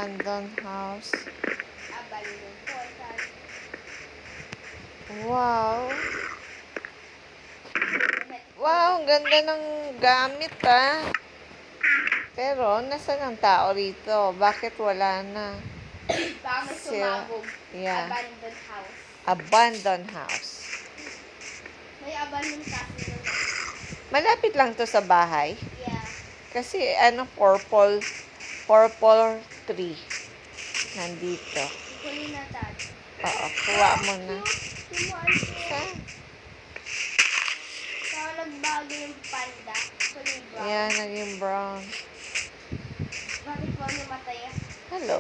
abandoned house. Abandoned portal. Wow. Wow, ang ganda ng gamit Pero, nasaan ang tao rito? Bakit wala na? Baka may sumabog. Yeah. Abandoned house. Abandoned house. May abandoned castle na. Malapit lang to sa bahay. Yeah. Kasi, purple tree. Nandito. Kunin na tayo. Oo, kuha mo na. Saan? Saan nagbago yung panda? Kulay brown. Yan, naging brown. Bakit mo namatay? Hello.